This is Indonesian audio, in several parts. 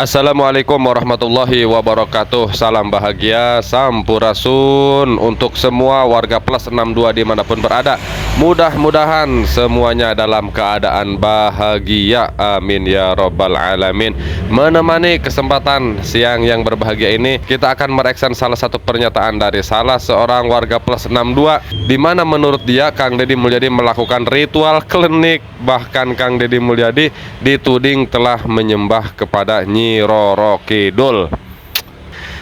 Assalamualaikum warahmatullahi wabarakatuh. Salam bahagia, sampurasun untuk semua warga plus 62 dimanapun berada. Mudah-mudahan semuanya dalam keadaan bahagia, amin ya robbal alamin. Menemani kesempatan siang yang berbahagia ini, kita akan mereaction salah satu pernyataan dari salah seorang warga plus 62, di mana menurut dia Kang Deddy Mulyadi melakukan ritual klinik. Bahkan Kang Deddy Mulyadi dituding telah menyembah kepada Nyi Roro Kidul.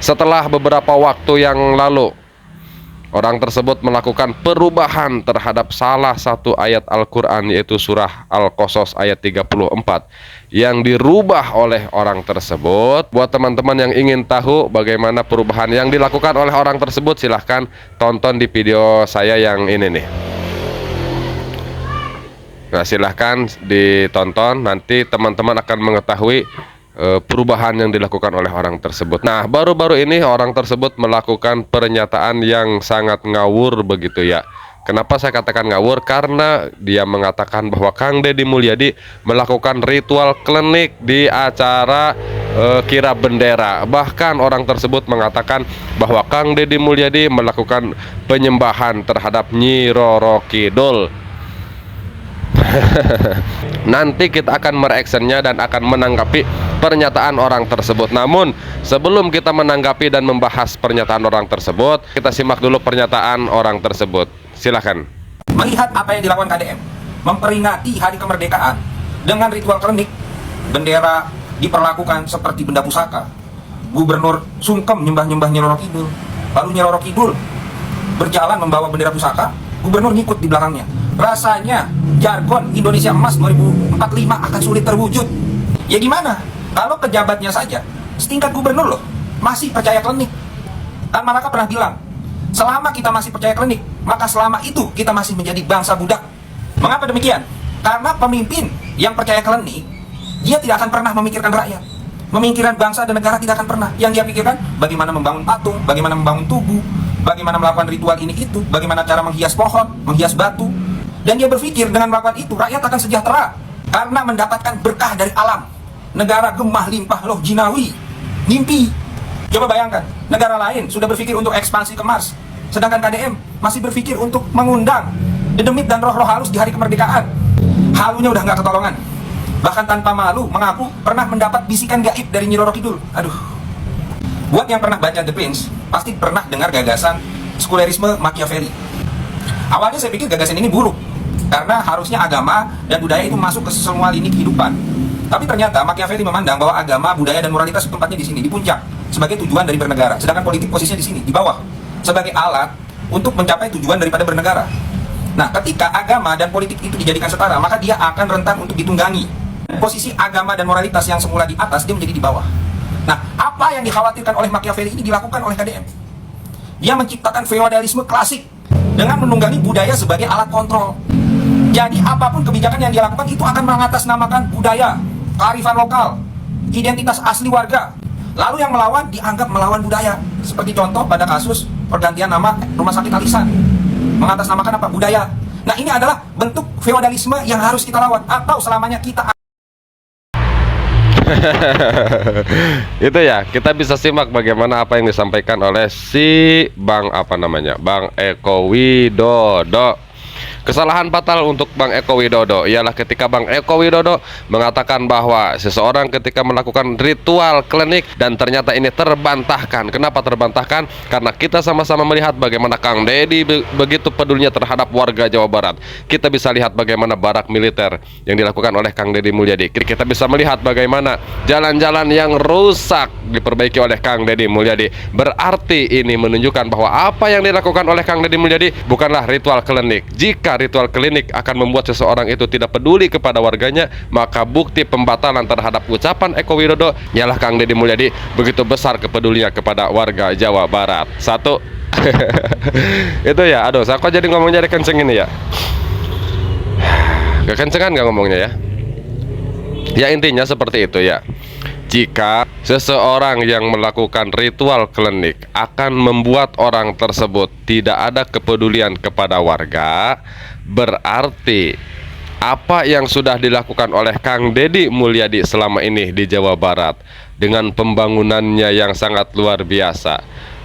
Setelah beberapa waktu yang lalu, orang tersebut melakukan perubahan terhadap salah satu ayat Al-Quran, yaitu surah Al-Qasas ayat 34, yang dirubah oleh orang tersebut. Buat teman-teman yang ingin tahu bagaimana perubahan yang dilakukan oleh orang tersebut, silahkan tonton di video saya yang ini nih. Nah, silahkan ditonton, nanti teman-teman akan mengetahui perubahan yang dilakukan oleh orang tersebut. Nah, baru-baru ini orang tersebut melakukan pernyataan yang sangat ngawur begitu ya. Kenapa saya katakan ngawur? Karena dia mengatakan bahwa Kang Deddy Mulyadi melakukan ritual klinik di acara kira bendera. Bahkan orang tersebut mengatakan bahwa Kang Deddy Mulyadi melakukan penyembahan terhadap Nyi Roro Kidul. Nanti kita akan mereactionnya dan akan menanggapi pernyataan orang tersebut. Namun sebelum kita menanggapi dan membahas pernyataan orang tersebut, kita simak dulu pernyataan orang tersebut. Silahkan. Melihat apa yang dilakukan KDM, memperingati hari kemerdekaan dengan ritual klinik, bendera diperlakukan seperti benda pusaka. Gubernur sungkem nyembah-nyembah Nyi Roro Kidul. Lalu Nyi Roro Kidul berjalan membawa bendera pusaka, gubernur ngikut di belakangnya. Rasanya jargon Indonesia Emas 2045 akan sulit terwujud. Ya gimana? Kalau pejabatnya saja setingkat gubernur loh masih percaya klinik. Dan Malaka pernah bilang, selama kita masih percaya klinik, maka selama itu kita masih menjadi bangsa budak. Mengapa demikian? Karena pemimpin yang percaya klinik, dia tidak akan pernah memikirkan rakyat, memikirkan bangsa dan negara, tidak akan pernah. Yang dia pikirkan bagaimana membangun patung, bagaimana membangun tugu, bagaimana melakukan ritual ini itu, bagaimana cara menghias pohon, menghias batu. Dan dia berpikir dengan melakukan itu rakyat akan sejahtera karena mendapatkan berkah dari alam. Negara gemah limpah loh jinawi. Mimpi. Coba bayangkan, negara lain sudah berpikir untuk ekspansi ke Mars, sedangkan KDM masih berpikir untuk mengundang dedemit dan roh-roh halus di hari kemerdekaan. Halunya udah nggak ketolongan. Bahkan tanpa malu mengaku pernah mendapat bisikan gaib dari Nyi Roro Kidul. Aduh. Buat yang pernah baca The Prince, pasti pernah dengar gagasan sekulerisme Machiavelli. Awalnya saya pikir gagasan ini buruk, karena harusnya agama dan budaya itu masuk ke semua lini kehidupan. Tapi ternyata Machiavelli memandang bahwa agama, budaya, dan moralitas tempatnya di sini, di puncak, sebagai tujuan dari bernegara. Sedangkan politik posisinya di sini, di bawah, sebagai alat untuk mencapai tujuan daripada bernegara. Nah, ketika agama dan politik itu dijadikan setara, maka dia akan rentan untuk ditunggangi. Posisi agama dan moralitas yang semula di atas, dia menjadi di bawah. Nah, apa yang dikhawatirkan oleh Machiavelli ini dilakukan oleh KDM. Dia menciptakan feodalisme klasik dengan menunggangi budaya sebagai alat kontrol. Jadi apapun kebijakan yang dia lakukan itu akan mengatasnamakan budaya, kearifan lokal, identitas asli warga. Lalu yang melawan dianggap melawan budaya. Seperti contoh pada kasus pergantian nama Rumah Sakit Alisan, mengatasnamakan apa? Budaya. Nah, ini adalah bentuk feodalisme yang harus kita lawan, atau selamanya kita Itu ya, kita bisa simak bagaimana apa yang disampaikan oleh si Bang Eko Widodo. Kesalahan fatal untuk Bang Eko Widodo ialah ketika Bang Eko Widodo mengatakan bahwa seseorang ketika melakukan ritual klinik dan ternyata ini terbantahkan. Kenapa terbantahkan? Karena kita sama-sama melihat bagaimana Kang Deddy begitu pedulinya terhadap warga Jawa Barat. Kita bisa lihat bagaimana barak militer yang dilakukan oleh Kang Deddy Mulyadi. Kita bisa melihat bagaimana jalan-jalan yang rusak diperbaiki oleh Kang Deddy Mulyadi. Berarti ini menunjukkan bahwa apa yang dilakukan oleh Kang Deddy Mulyadi bukanlah ritual klinik. Jika ritual klinik akan membuat seseorang itu tidak peduli kepada warganya, maka bukti pembatalan terhadap ucapan Eko Widodo ialah Kang Deddy Mulyadi begitu besar kepedulinya kepada warga Jawa Barat. Satu. Itu ya, aduh, saya kok jadi ngomongnya dari kenceng ini ya. Kekencengan nggak ngomongnya ya. Ya intinya seperti itu ya. Jika seseorang yang melakukan ritual klinik akan membuat orang tersebut tidak ada kepedulian kepada warga, berarti apa yang sudah dilakukan oleh Kang Deddy Mulyadi selama ini di Jawa Barat dengan pembangunannya yang sangat luar biasa,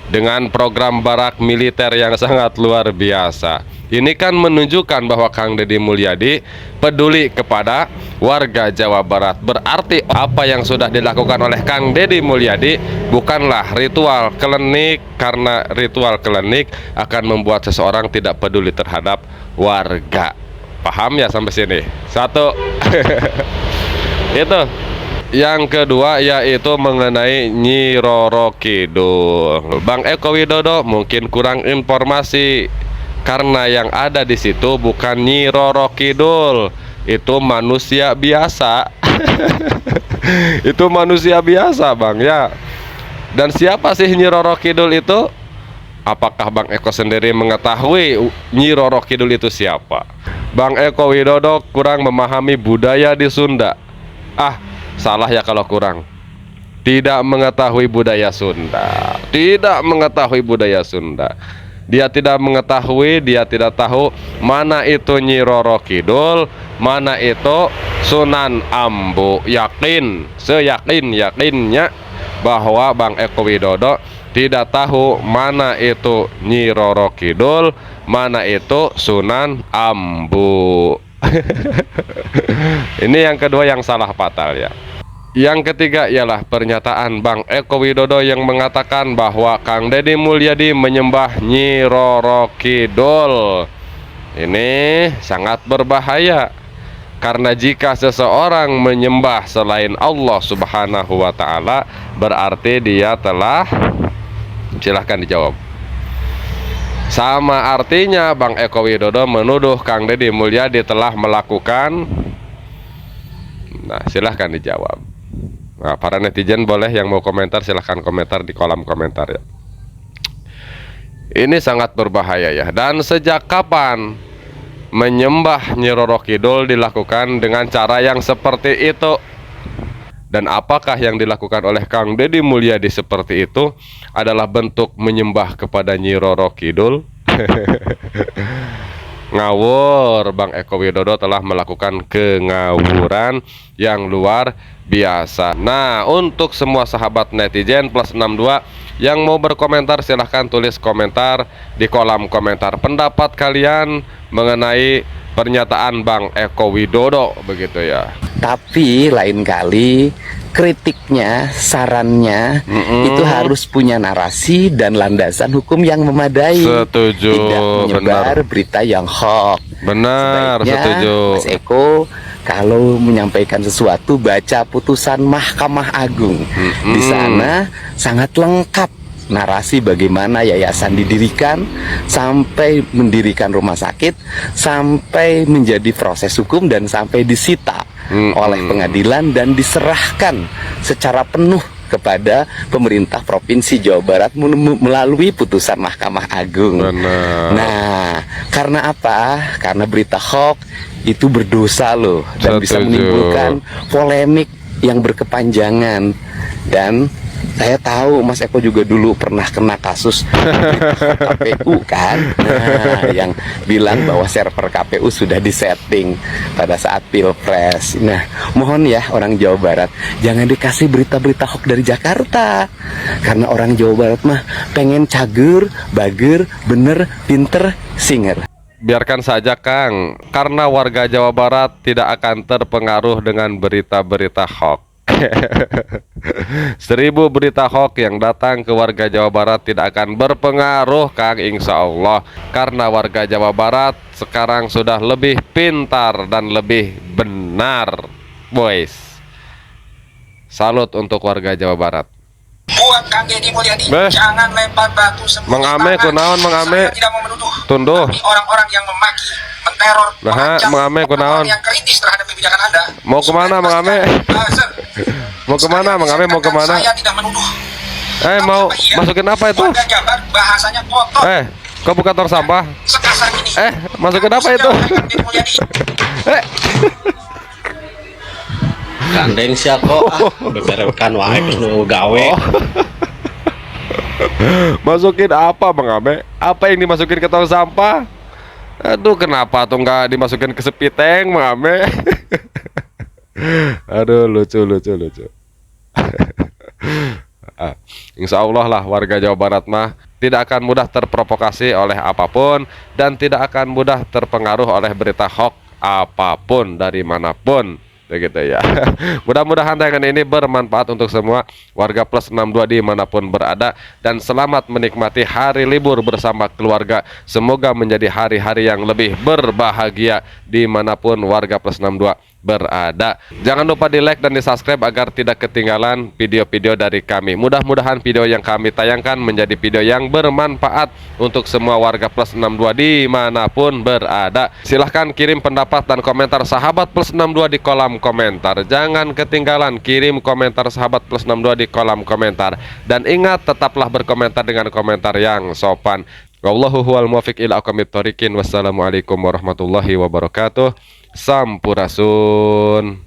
dengan program barak militer yang sangat luar biasa. Ini kan menunjukkan bahwa Kang Deddy Mulyadi peduli kepada warga Jawa Barat. Berarti apa yang sudah dilakukan oleh Kang Deddy Mulyadi bukanlah ritual klinik, karena ritual klinik akan membuat seseorang tidak peduli terhadap warga. Paham ya sampai sini? Satu. Itu. Yang kedua yaitu mengenai Nyi Roro Kidul. Bang Eko Widodo mungkin kurang informasi, karena yang ada di situ bukan Nyi Roro Kidul, itu manusia biasa. Itu manusia biasa, Bang, ya. Dan siapa sih Nyi Roro Kidul itu? Apakah Bang Eko sendiri mengetahui Nyi Roro Kidul itu siapa? Bang Eko Widodo kurang memahami budaya di Sunda. Salah ya kalau kurang. Tidak mengetahui budaya Sunda. Tidak mengetahui budaya Sunda. Dia tidak mengetahui, dia tidak tahu mana itu Nyi Roro Kidul, mana itu Sunan Ambu. Yakin, seyakin-yakinnya bahwa Bang Eko Widodo tidak tahu mana itu Nyi Roro Kidul, mana itu Sunan Ambu. Ini yang kedua yang salah fatal ya. Yang ketiga ialah pernyataan Bang Eko Widodo yang mengatakan bahwa Kang Deddy Mulyadi menyembah Nyi Roro Kidul. Ini sangat berbahaya, karena jika seseorang menyembah selain Allah Subhanahu wa Ta'ala, berarti dia telah, silahkan dijawab. Sama artinya Bang Eko Widodo menuduh Kang Deddy Mulyadi telah melakukan. Nah, silahkan dijawab. Nah, para netizen boleh yang mau komentar silahkan komentar di kolom komentar ya. Ini sangat berbahaya ya. Dan sejak kapan menyembah Nyi Roro Kidul dilakukan dengan cara yang seperti itu? Dan apakah yang dilakukan oleh Kang Deddy Mulyadi seperti itu adalah bentuk menyembah kepada Nyi Roro Kidul? Ngawur, Bang Eko Widodo telah melakukan kengawuran yang luar biasa. Nah, untuk semua sahabat netizen plus 62 yang mau berkomentar, silahkan tulis komentar di kolom komentar pendapat kalian mengenai pernyataan Bang Eko Widodo, begitu ya. Tapi lain kali kritiknya, sarannya itu harus punya narasi dan landasan hukum yang memadai. Setuju, tidak menyebar berita yang hoax. Benar, sebaiknya, setuju. Mas Eko kalau menyampaikan sesuatu baca putusan Mahkamah Agung. Di sana sangat lengkap narasi bagaimana yayasan didirikan, sampai mendirikan rumah sakit, sampai menjadi proses hukum, dan sampai disita oleh pengadilan dan diserahkan secara penuh kepada pemerintah Provinsi Jawa Barat melalui putusan Mahkamah Agung. Benar. Nah, karena apa? Karena berita hoax itu berdosa loh, dan bisa Setuju. menimbulkan polemik yang berkepanjangan. Dan saya tahu Mas Eko juga dulu pernah kena kasus KPU kan, nah, yang bilang bahwa server KPU sudah disetting pada saat Pilpres. Nah, mohon ya orang Jawa Barat, jangan dikasih berita-berita hoax dari Jakarta, karena orang Jawa Barat mah pengen cager, bager, bener, pinter, singer. Biarkan saja Kang, karena warga Jawa Barat tidak akan terpengaruh dengan berita-berita hoax. 1000 berita hoax yang datang ke warga Jawa Barat tidak akan berpengaruh Kang, insya Allah. Karena warga Jawa Barat sekarang sudah lebih pintar dan lebih benar, boys. Salut untuk warga Jawa Barat. Buat Kang Deddy Mulyadi, Beh. jangan lempar batu sembunyi Mengame, tangan. kunaon, mengame. Saya tidak mau menuduh, Tunduh. tapi orang-orang yang memaki, menteror, Nah, mengancam, mengame, kunaon. orang-orang yang kritis terhadap kebijakan Anda. Mau kemana, Sudah mengame? dipastikan. Sir, Mau kemana, saya mengame, mau menyatakan kemana? Saya tidak menuduh. Eh, mau Tapi iya, masukin apa itu? Warga Jabar bahasanya kotor. Kok buka tong sampah? Sekasar ini. Masukin apa itu? Kang Deddy Mulyadi. Gandeng sia kok beberekan wae geus nu gawe. Masukin apa Bang Ame? Apa yang dimasukin ke tong sampah? Aduh, kenapa tuh nggak dimasukin ke sepiteng, mame? Aduh, lucu. Insya Allah lah warga Jawa Barat mah tidak akan mudah terprovokasi oleh apapun dan tidak akan mudah terpengaruh oleh berita hoax apapun dari manapun. Begitu ya. Mudah-mudahan tayangan ini bermanfaat untuk semua warga plus 62 dimanapun berada, dan selamat menikmati hari libur bersama keluarga. Semoga menjadi hari-hari yang lebih berbahagia dimanapun warga plus 62 berada. Jangan lupa di like dan di subscribe agar tidak ketinggalan video-video dari kami. Mudah-mudahan video yang kami tayangkan menjadi video yang bermanfaat untuk semua warga plus 62 dimanapun berada. Silahkan kirim pendapat dan komentar sahabat plus 62 di kolom komentar. Jangan ketinggalan kirim komentar sahabat plus 62 di kolom komentar. Dan ingat, tetaplah berkomentar dengan komentar yang sopan. Wallahu huwal muwaffiq ila aqwamit thoriqin. Wassalamualaikum warahmatullahi wabarakatuh. Sampurasun.